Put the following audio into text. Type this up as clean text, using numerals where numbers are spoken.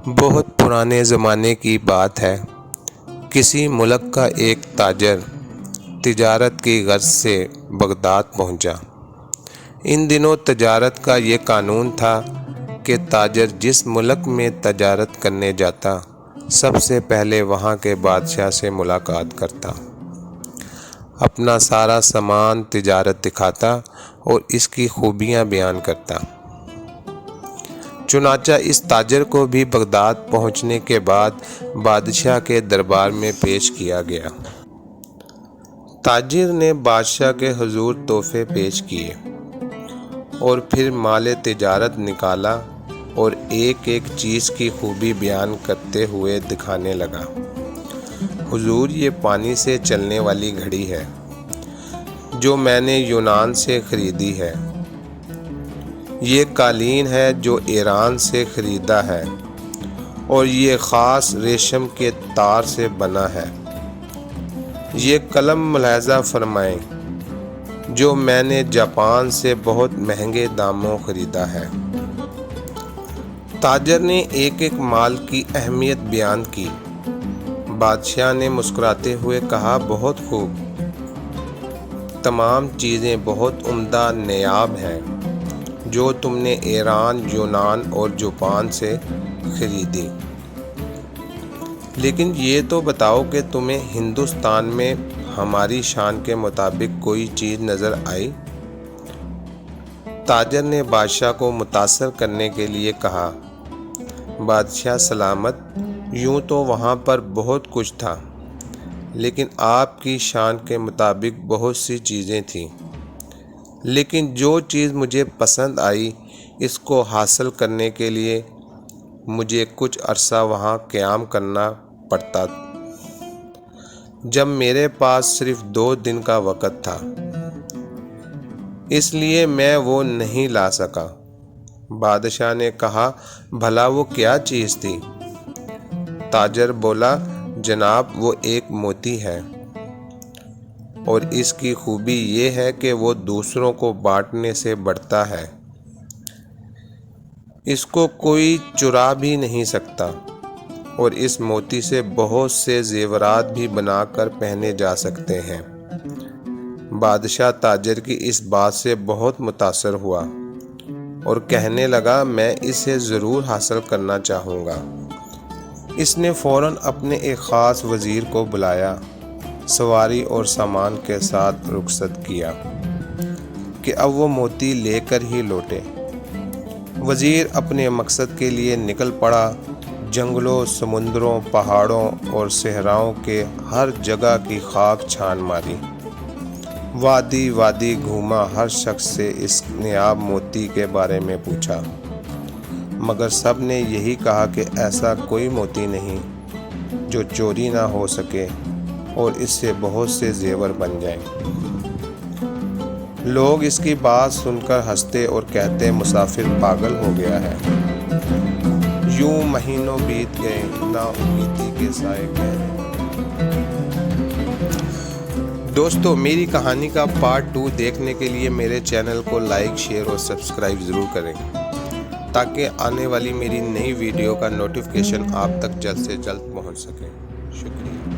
بہت پرانے زمانے کی بات ہے۔ کسی ملک کا ایک تاجر تجارت کی غرض سے بغداد پہنچا۔ ان دنوں تجارت کا یہ قانون تھا کہ تاجر جس ملک میں تجارت کرنے جاتا، سب سے پہلے وہاں کے بادشاہ سے ملاقات کرتا، اپنا سارا سامان تجارت دکھاتا اور اس کی خوبیاں بیان کرتا۔ چنانچہ اس تاجر کو بھی بغداد پہنچنے کے بعد بادشاہ کے دربار میں پیش کیا گیا۔ تاجر نے بادشاہ کے حضور تحفے پیش کیے اور پھر مال تجارت نکالا اور ایک ایک چیز کی خوبی بیان کرتے ہوئے دکھانے لگا۔ حضور، یہ پانی سے چلنے والی گھڑی ہے جو میں نے یونان سے خریدی ہے۔ یہ قالین ہے جو ایران سے خریدا ہے اور یہ خاص ریشم کے تار سے بنا ہے۔ یہ قلم ملاحظہ فرمائیں جو میں نے جاپان سے بہت مہنگے داموں خریدا ہے۔ تاجر نے ایک ایک مال کی اہمیت بیان کی۔ بادشاہ نے مسکراتے ہوئے کہا، بہت خوب، تمام چیزیں بہت عمدہ نایاب ہیں جو تم نے ایران، یونان اور جاپان سے خریدی، لیکن یہ تو بتاؤ کہ تمہیں ہندوستان میں ہماری شان کے مطابق کوئی چیز نظر آئی؟ تاجر نے بادشاہ کو متاثر کرنے کے لیے کہا، بادشاہ سلامت، یوں تو وہاں پر بہت کچھ تھا، لیکن آپ کی شان کے مطابق بہت سی چیزیں تھیں، لیکن جو چیز مجھے پسند آئی، اس کو حاصل کرنے کے لیے مجھے کچھ عرصہ وہاں قیام کرنا پڑتا، جب میرے پاس صرف 2 دن کا وقت تھا، اس لیے میں وہ نہیں لا سکا۔ بادشاہ نے کہا، بھلا وہ کیا چیز تھی؟ تاجر بولا، جناب، وہ ایک موتی ہے اور اس کی خوبی یہ ہے کہ وہ دوسروں کو بانٹنے سے بڑھتا ہے، اس کو کوئی چرا بھی نہیں سکتا، اور اس موتی سے بہت سے زیورات بھی بنا کر پہنے جا سکتے ہیں۔ بادشاہ تاجر کی اس بات سے بہت متاثر ہوا اور کہنے لگا، میں اسے ضرور حاصل کرنا چاہوں گا۔ اس نے فوراً اپنے ایک خاص وزیر کو بلایا، سواری اور سامان کے ساتھ رخصت کیا کہ اب وہ موتی لے کر ہی لوٹے۔ وزیر اپنے مقصد کے لیے نکل پڑا۔ جنگلوں، سمندروں، پہاڑوں اور صحراؤں کے ہر جگہ کی خاک چھان ماری، وادی وادی گھوما، ہر شخص سے اس نایاب موتی کے بارے میں پوچھا، مگر سب نے یہی کہا کہ ایسا کوئی موتی نہیں جو چوری نہ ہو سکے اور اس سے بہت سے زیور بن جائیں۔ لوگ اس کی بات سن کر ہنستے اور کہتے، مسافر پاگل ہو گیا ہے۔ یوں مہینوں بیت گئے، نا امیدی کے سائے گہرے۔ دوستو، میری کہانی کا پارٹ 2 دیکھنے کے لیے میرے چینل کو لائک، شیئر اور سبسکرائب ضرور کریں تاکہ آنے والی میری نئی ویڈیو کا نوٹیفیکیشن آپ تک جلد سے جلد پہنچ سکے۔ شکریہ۔